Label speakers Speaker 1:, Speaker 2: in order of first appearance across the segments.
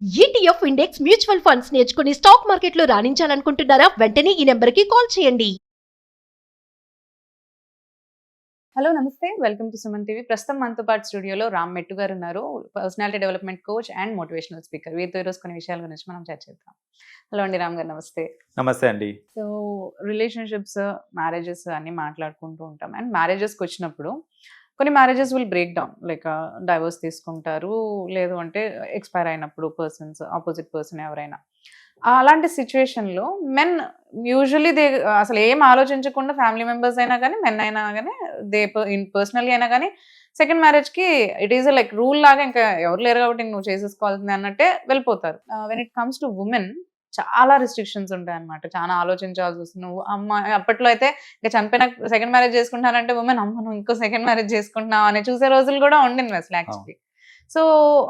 Speaker 1: ETF index mutual funds నేర్చుకుని stock మార్కెట్లో రాణించాలనుకుంటున్నారా? వెంటనే ఈ నెంబర్కి కాల్ చేయండి.
Speaker 2: హలో నమస్తే, వెల్కమ్ టు సుమన్ టీవీ. ప్రస్తుతం మనతో పాటు స్టూడియోలో రామ్ మెట్టు గారు ఉన్నారు. Personality development coach and motivational speaker. వీరితో ఈరోజు కొన్ని విషయాల గురించి మనం చర్చిద్దాం. హలో అండి రామ్ గారు, నమస్తే.
Speaker 3: నమస్తే అండి.
Speaker 2: సో రిలేషన్షిప్స్, మ్యారేజెస్ అన్ని మాట్లాడుకుంటూ ఉంటాం. అండ్ మ్యారేజెస్కి వచ్చినప్పుడు కొన్ని marriages will break down, like divorce తీసుకుంటారు, లేదు అంటే ఎక్స్పైర్ అయినప్పుడు ఆపోజిట్ పర్సన్ ఎవరైనా. అలాంటి సిచ్యువేషన్లో మెన్ యూజువలీ అసలు ఏం ఆలోచించకుండా, ఫ్యామిలీ మెంబర్స్ అయినా కానీ, మెన్ అయినా కానీ, పర్సనల్లీ అయినా కానీ, సెకండ్ మ్యారేజ్కి ఇట్ ఈస్ లైక్ రూల్ లాగా, ఇంకా ఎవరు లేరు కాబట్టి నువ్వు చేసేసుకోవాల్సింది అన్నట్టే వెళ్ళిపోతారు. When it comes to women చాలా రిస్ట్రిక్షన్స్ ఉంటాయి అనమాట. చాలా ఆలోచించాల్సి వస్తుంది. నువ్వు అమ్మ అప్పట్లో అయితే ఇంకా చనిపోయిన సెకండ్ మ్యారేజ్ చేసుకుంటానంటే ఉమెన్ అమ్మ నువ్వు ఇంకో సెకండ్ మ్యారేజ్ చేసుకుంటున్నావు అని చూసే రోజులు కూడా ఉండింది అసలు actually. So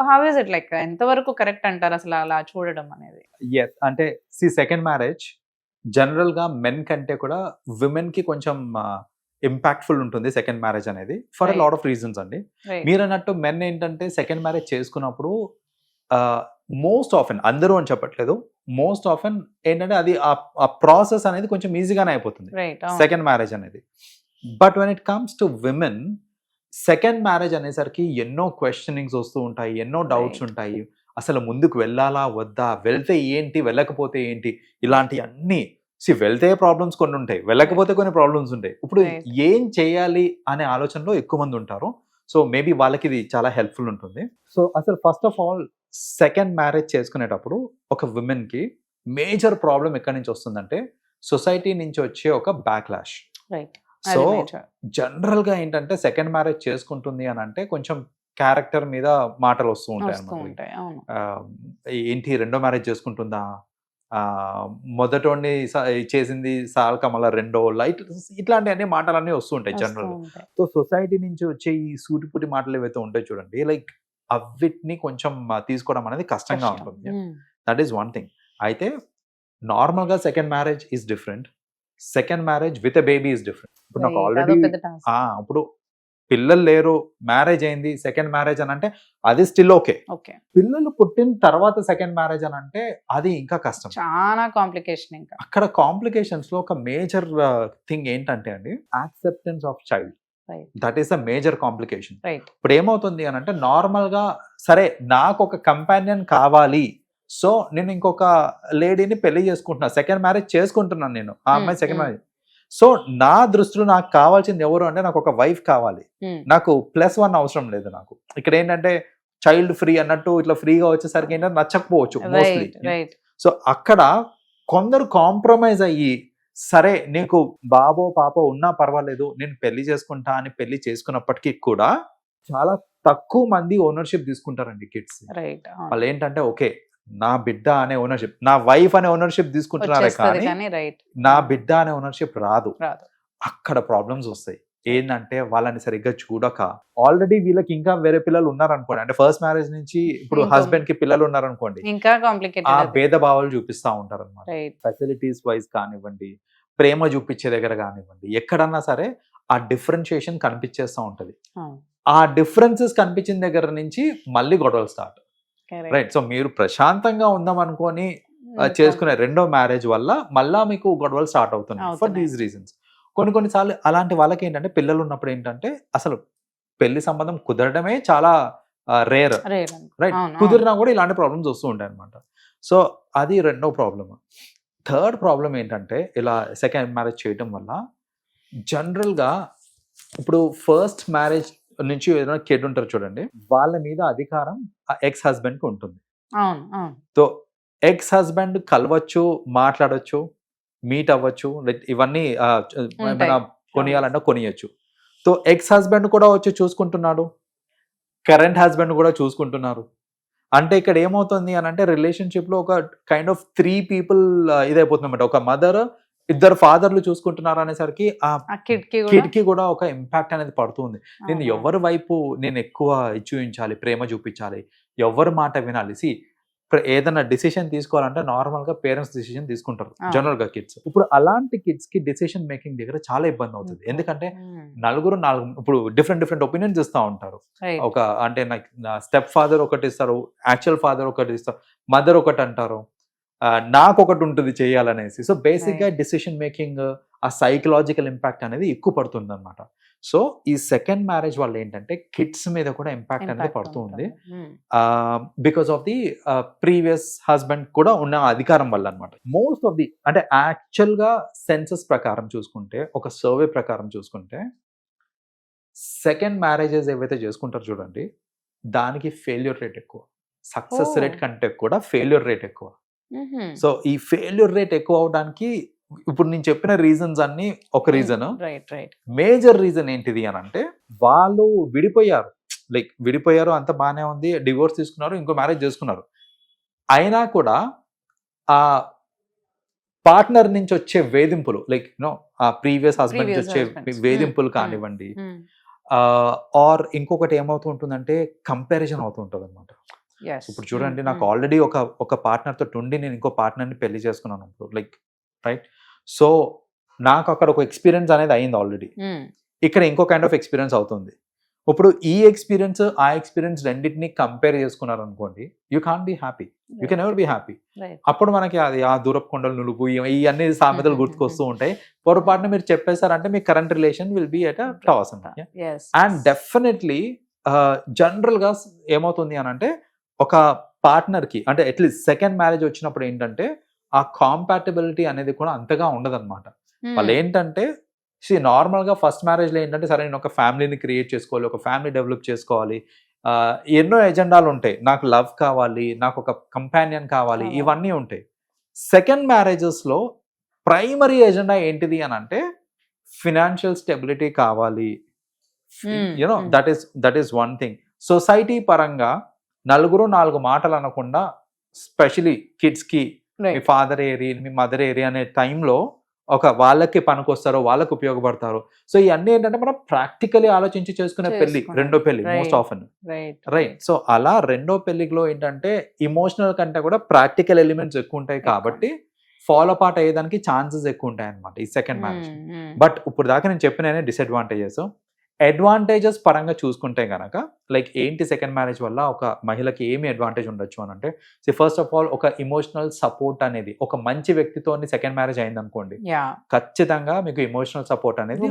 Speaker 2: how is it, like ఎంతవరకు కరెక్ట్ అంటారు అసలు అలా చూడడం అనేది?
Speaker 3: ఎస్, అంటే సెకండ్ మ్యారేజ్ జనరల్ గా మెన్ కంటే కూడా విమెన్ కి కొంచెం ఇంపాక్ట్ఫుల్ ఉంటుంది సెకండ్ మ్యారేజ్ అనేది, for a lot of reasons అండి. మీరు అన్నట్టు మెన్ ఏంటంటే సెకండ్ మ్యారేజ్ చేసుకున్నప్పుడు మోస్ట్ ఆఫెన్, అందరూ అని చెప్పట్లేదు, మోస్ట్ ఆఫెన్ ఏంటంటే అది ఆ ప్రాసెస్ అనేది కొంచెం ఈజీగానే అయిపోతుంది సెకండ్ మ్యారేజ్ అనేది. But when it comes to women, second marriage అనేసరికి ఎన్నో క్వశ్చనింగ్స్ వస్తూ ఉంటాయి, ఎన్నో డౌట్స్ ఉంటాయి. అసలు ముందుకు వెళ్ళాలా వద్దా, వెళ్తే ఏంటి, వెళ్ళకపోతే ఏంటి, ఇలాంటి అన్ని వెళ్తే ప్రాబ్లమ్స్ కొన్ని ఉంటాయి, వెళ్ళకపోతే కొన్ని ప్రాబ్లమ్స్ ఉంటాయి. ఇప్పుడు ఏం చేయాలి అనే ఆలోచనలో ఎక్కువ మంది ఉంటారు. సో మేబీ వాళ్ళకి ఇది చాలా హెల్ప్ఫుల్ ఉంటుంది. సో అసలు first of all second marriage చేసుకునేటప్పుడు ఒక విమెన్ కి మేజర్ ప్రాబ్లం ఎక్కడి నుంచి వస్తుందంటే సొసైటీ నుంచి వచ్చే ఒక బ్యాక్లాష్. సో జనరల్ గా ఏంటంటే సెకండ్ మ్యారేజ్ చేసుకుంటుంది అని అంటే కొంచెం క్యారెక్టర్ మీద మాటలు వస్తూ ఉంటాయి అన్నమాట. ఏంటి రెండో మ్యారేజ్ చేసుకుంటుందా, మొదటోని చేసింది సాల్క మళ్ళీ రెండో ఇట్లాంటి అన్ని మాటలన్నీ వస్తూ ఉంటాయి జనరల్ గా. సో సొసైటీ నుంచి వచ్చే ఈ సూటిపుటి మాటలు ఏవైతే ఉంటాయి చూడండి, లైక్ అవిటిని కొంచెం తీసుకోవడం అనేది కష్టంగా ఉంటుంది. That is one thing. అయితే నార్మల్ గా second marriage is different, second marriage with a baby is different. ఇప్పుడు నాకు ఆల్రెడీ ఇప్పుడు పిల్లలు లేరు, మ్యారేజ్ అయింది, సెకండ్ మ్యారేజ్ అని అంటే అది స్టిల్ ఓకే. పిల్లలు పుట్టిన తర్వాత సెకండ్ మ్యారేజ్ అని అంటే అది ఇంకా కష్టం,
Speaker 2: చాలా కాంప్లికేషన్. ఇంకా
Speaker 3: అక్కడ కాంప్లికేషన్స్ లో ఒక మేజర్ థింగ్ ఏంటంటే అండి, acceptance of child. That is a major complication. ఇప్పుడు ఏమవుతుంది అని అంటే నార్మల్ గా సరే నాకు ఒక కంపానియన్ కావాలి, సో నేను ఇంకొక లేడీని పెళ్లి చేసుకుంటున్నా, సెకండ్ మ్యారేజ్ చేసుకుంటున్నాను నేను, ఆ అమ్మాయి సెకండ్ మ్యారేజ్. సో నా దృష్టిలో నాకు కావాల్సింది ఎవరు అంటే నాకు ఒక వైఫ్ కావాలి, నాకు +1 అవసరం లేదు. నాకు ఇక్కడ ఏంటంటే చైల్డ్ ఫ్రీ అన్నట్టు ఇట్లా ఫ్రీగా వచ్చేసరికి ఏంటంటే నచ్చకపోవచ్చు మోస్ట్లీ. సో అక్కడ కొందరు కాంప్రమైజ్ అయ్యి సరే నీకు బాబో పాపో ఉన్నా పర్వాలేదు నేను పెళ్లి చేసుకుంటా అని పెళ్లి చేసుకున్నప్పటికీ కూడా చాలా తక్కువ మంది ఓనర్షిప్ తీసుకుంటారండి కిడ్స్. వాళ్ళు ఏంటంటే ఓకే నా బిడ్డ అనే ఓనర్షిప్, నా వైఫ్ అనే ఓనర్షిప్ తీసుకుంటున్నారే కానీ నా బిడ్డ అనే ఓనర్షిప్ రాదు. అక్కడ ప్రాబ్లమ్స్ వస్తాయి. ఏంటంటే వాళ్ళని సరిగ్గా చూడక, ఆల్రెడీ వీళ్ళకి ఇంకా వేరే పిల్లలు ఉన్నారనుకోండి, అంటే ఫస్ట్ మ్యారేజ్ నుంచి ఇప్పుడు హస్బెండ్ కి పిల్లలు ఉన్నారనుకోండి,
Speaker 2: ఇంకా కాంప్లికేటెడ్
Speaker 3: ఆ భేదభావాలు చూపిస్తా ఉంటారు అనమాట. ఫెసిలిటీస్ వైజ్ కానివ్వండి, ప్రేమ చూపించే దగ్గర కానివ్వండి, ఎక్కడన్నా సరే ఆ డిఫరెన్షియేషన్ కనిపించేస్తూ ఉంటది. ఆ డిఫరెన్సెస్ కనిపించిన దగ్గర నుంచి మళ్ళీ గొడవలు స్టార్ట్. రైట్. సో మీరు ప్రశాంతంగా ఉందాం అనుకొని చేసుకునే రెండో మ్యారేజ్ వల్ల మళ్ళా మీకు గొడవలు స్టార్ట్ అవుతున్నాయి ఫర్ దీస్ రీజన్స్. కొన్నిసార్లు అలాంటి వాళ్ళకి ఏంటంటే పిల్లలు ఉన్నప్పుడు ఏంటంటే అసలు పెళ్లి సంబంధం కుదరడమే చాలా రేర్. రైట్. కుదిరినా కూడా ఇలాంటి ప్రాబ్లమ్స్ వస్తూ ఉంటాయి అనమాట. సో అది రెండో ప్రాబ్లమ్. థర్డ్ ప్రాబ్లం ఏంటంటే ఇలా సెకండ్ మ్యారేజ్ చేయడం వల్ల జనరల్ గా ఇప్పుడు ఫస్ట్ మ్యారేజ్ నుంచి ఏదైనా కిడ్ ఉంటారు చూడండి, వాళ్ళ మీద అధికారం ఎక్స్ హస్బెండ్ కి ఉంటుంది. సో ఎక్స్ హస్బెండ్ కలవచ్చు, మాట్లాడచ్చు, మీట్ అవ్వచ్చు, ఇవన్నీ కొనియాలంటే కొనియచ్చు. సో ఎక్స్ హస్బెండ్ కూడా వచ్చి చూసుకుంటున్నాడు, కరెంట్ హస్బెండ్ కూడా చూసుకుంటున్నారు. అంటే ఇక్కడ ఏమవుతుంది అని అంటే రిలేషన్షిప్ లో ఒక కైండ్ ఆఫ్ 3 people ఇదైపోతుంది అనమాట. ఒక మదర్, 2 ఫాదర్లు చూసుకుంటున్నారు అనేసరికి ఆ కిడ్కి కూడా ఒక ఇంపాక్ట్ అనేది పడుతుంది. నేను ఎవరి వైపు నేను ఎక్కువ చూపించాలి, ప్రేమ చూపించాలి, ఎవరి మాట వినాలి. ఏదైనా డిసిషన్ తీసుకోవాలంటే నార్మల్ గా పేరెంట్స్ డిసిషన్ తీసుకుంటారు జనరల్ గా కిడ్స్. ఇప్పుడు అలాంటి కిడ్స్ కి డిసిషన్ మేకింగ్ దగ్గర చాలా ఇబ్బంది అవుతుంది. ఎందుకంటే నలుగురు ఇప్పుడు డిఫరెంట్ ఒపీనియన్స్ ఇస్తూ ఉంటారు. ఒక అంటే స్టెప్ ఫాదర్ ఒకటి ఇస్తారు, యాక్చువల్ ఫాదర్ ఒకటి ఇస్తారు. మదర్ ఒకటి అంటారు, నాకు ఒకటి ఉంటుంది చేయాలనేసి. సో బేసిక్గా డెసిషన్ మేకింగ్, ఆ సైకలాజికల్ ఇంపాక్ట్ అనేది ఎక్కువ పడుతుంది అనమాట. సో ఈ సెకండ్ మ్యారేజ్ వల్ల ఏంటంటే కిడ్స్ మీద కూడా ఇంపాక్ట్ అనేది పడుతుంది, because of the previous husband కూడా ఉన్న అధికారం వల్ల అనమాట. మోస్ట్ ఆఫ్ ది అంటే యాక్చువల్గా సెన్సస్ ప్రకారం చూసుకుంటే, ఒక సర్వే ప్రకారం చూసుకుంటే, సెకండ్ మ్యారేజెస్ ఏవైతే చేసుకుంటారో చూడండి, దానికి ఫెయిల్యూర్ రేట్ ఎక్కువ, సక్సెస్ రేట్ కంటే కూడా ఫెయిల్యూర్ రేట్ ఎక్కువ. సో ఈ ఫెయిల్యూర్ రేట్ ఎక్కువ అవడానికి ఇప్పుడు నేను చెప్పిన రీజన్స్ అన్ని ఒక రీజన్. మేజర్ రీజన్ ఏంటిది అని అంటే, వాళ్ళు విడిపోయారు, లైక్ విడిపోయారు, అంత బాగానే ఉంది, డివోర్స్ తీసుకున్నారు, ఇంకో మ్యారేజ్ చేసుకున్నారు, అయినా కూడా ఆ పార్ట్నర్ నుంచి వచ్చే వేధింపులు, లైక్ ఆ ప్రీవియస్ హస్బెండ్ నుంచి వచ్చే వేధింపులు కానివ్వండి, ఆర్ ఇంకొకటి ఏమవుతూ ఉంటుందంటే కంపారిజన్ అవుతూ ఉంటుంది అనమాట. ఇప్పుడు చూడండి, నాకు ఆల్రెడీ ఒక పార్ట్నర్తో ఉండి నేను ఇంకో పార్ట్నర్ని పెళ్లి చేసుకున్నాను ఇప్పుడు, లైక్ రైట్. సో నాకు అక్కడ ఒక ఎక్స్పీరియన్స్ అనేది అయింది ఆల్రెడీ, ఇక్కడ ఇంకో కైండ్ ఆఫ్ ఎక్స్పీరియన్స్ అవుతుంది. ఇప్పుడు ఈ ఎక్స్పీరియన్స్ ఆ ఎక్స్పీరియన్స్ రెండింటిని కంపేర్ చేసుకున్నారు అనుకోండి, you can't be happy, you can ever be happy. అప్పుడు మనకి అది ఆ దూరపు కొండలు నులుపు ఇవన్నీ సామెతలు గుర్తుకొస్తూ ఉంటాయి. పొరపాటున మీరు చెప్పేశారంటే మీ current relation will be at toss అనమాట. అండ్ డెఫినెట్లీ జనరల్ గా ఏమవుతుంది అని అంటే, ఒక పార్ట్నర్ కి అంటే అట్లీస్ట్ సెకండ్ మ్యారేజ్ వచ్చినప్పుడు ఏంటంటే ఆ కాంపాటబిలిటీ అనేది కూడా అంతగా ఉండదన్నమాట. వాళ్ళు ఏంటంటే నార్మల్ గా ఫస్ట్ మ్యారేజ్ లో ఏంటంటే, సరే నేను ఒక ఫ్యామిలీని క్రియేట్ చేసుకోవాలి, ఒక ఫ్యామిలీ డెవలప్ చేసుకోవాలి, ఎన్నో ఎజెండాలు ఉంటాయి, నాకు లవ్ కావాలి, నాకు ఒక కంపానియన్ కావాలి, ఇవన్నీ ఉంటాయి. సెకండ్ మ్యారేజెస్ లో ప్రైమరీ ఎజెండా ఏంటిది అని అంటే ఫినాన్షియల్ స్టెబిలిటీ కావాలి. You know that is one thing. Society పరంగా నలుగురు నాలుగు మాటలు అనకుండా, స్పెషలీ కిడ్స్ కి మీ ఫాదర్ ఏరి మీ మదర్ ఏరి అనే టైంలో ఒక వాళ్ళకి పనికొస్తారో, వాళ్ళకి ఉపయోగపడతారో. సో ఇవన్నీ ఏంటంటే మనం ప్రాక్టికలీ ఆలోచించి చేసుకునే పెళ్లి, రెండో పెళ్లి మోస్ట్ ఆఫెన్, రైట్. సో అలా రెండో పెళ్లిలో ఏంటంటే ఇమోషనల్ కంటే కూడా ప్రాక్టికల్ ఎలిమెంట్స్ ఎక్కువ ఉంటాయి కాబట్టి ఫాలో పార్ట్ అయ్యేదానికి ఛాన్సెస్ ఎక్కువ ఉంటాయి అనమాట ఈ సెకండ్ మ్యారేజ్. బట్ ఇప్పుడు దాకా నేను చెప్పిన డిసడ్వాంటేజెస్. అడ్వాంటేజెస్ పరంగా చూసుకుంటే కనుక, లైక్ ఏంటి సెకండ్ మ్యారేజ్ వల్ల ఒక మహిళకి ఏమి అడ్వాంటేజ్ ఉండొచ్చు అని అంటే, ఫస్ట్ ఆఫ్ ఆల్ ఒక ఇమోషనల్ సపోర్ట్ అనేది, ఒక మంచి వ్యక్తితో సెకండ్ మ్యారేజ్ అయింది అనుకోండి, ఖచ్చితంగా మీకు ఇమోషనల్ సపోర్ట్ అనేది.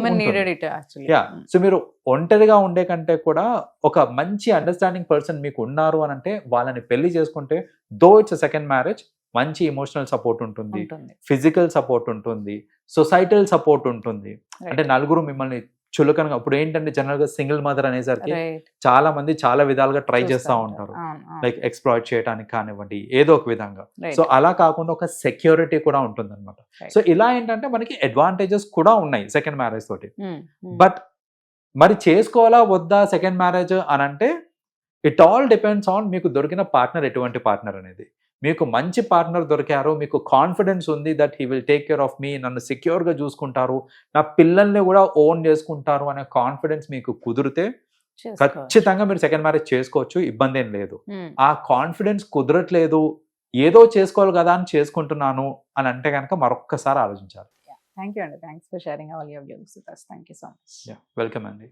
Speaker 3: సో మీరు ఒంటరిగా ఉండే కంటే కూడా ఒక మంచి అండర్స్టాండింగ్ పర్సన్ మీకు ఉన్నారు అని అంటే, వాళ్ళని పెళ్లి చేసుకుంటే దో ఇట్స్ సెకండ్ మ్యారేజ్, మంచి ఇమోషనల్ సపోర్ట్ ఉంటుంది, ఫిజికల్ సపోర్ట్ ఉంటుంది, సొసైటల్ సపోర్ట్ ఉంటుంది. అంటే నలుగురు మిమ్మల్ని చులకనగా, ఇప్పుడు ఏంటంటే జనరల్ గా సింగిల్ మదర్ అనేసరికి చాలా మంది చాలా విధాలుగా ట్రై చేస్తూ ఉంటారు, లైక్ ఎక్స్ప్లాయిట్ చేయడానికి కానివ్వండి, ఏదో ఒక విధంగా. సో అలా కాకుండా ఒక సెక్యూరిటీ కూడా ఉంటుంది అనమాట. సో ఇలా ఏంటంటే మనకి అడ్వాంటేజెస్ కూడా ఉన్నాయి సెకండ్ మ్యారేజ్ తోటి. బట్ మరి చేసుకోవాలా వద్దా సెకండ్ మ్యారేజ్ అని అంటే, ఇట్ ఆల్ డిపెండ్స్ ఆన్ మీకు దొరికిన పార్ట్నర్ ఎటువంటి పార్ట్నర్ అనేది. మీకు మంచి పార్ట్నర్ దొరికారు, మీకు కాన్ఫిడెన్స్ ఉంది that he will take care of me, నన్ను సెక్యూర్గా చూసుకుంటారు, నా పిల్లల్ని కూడా ఓన్ చేసుకుంటారు అనే కాన్ఫిడెన్స్ మీకు కుదిరితే ఖచ్చితంగా మీరు సెకండ్ మ్యారేజ్ చేసుకోవచ్చు, ఇబ్బంది ఏం లేదు. ఆ కాన్ఫిడెన్స్ కుదరట్లేదు, ఏదో చేసుకోవాలి కదా అని చేసుకుంటున్నాను అని అంటే కనుక మరొక్కసారి ఆలోచించాలి.
Speaker 2: థ్యాంక్ యూ అండి, thanks for sharing all your views with us. Thank you so much.
Speaker 3: Welcome అండి.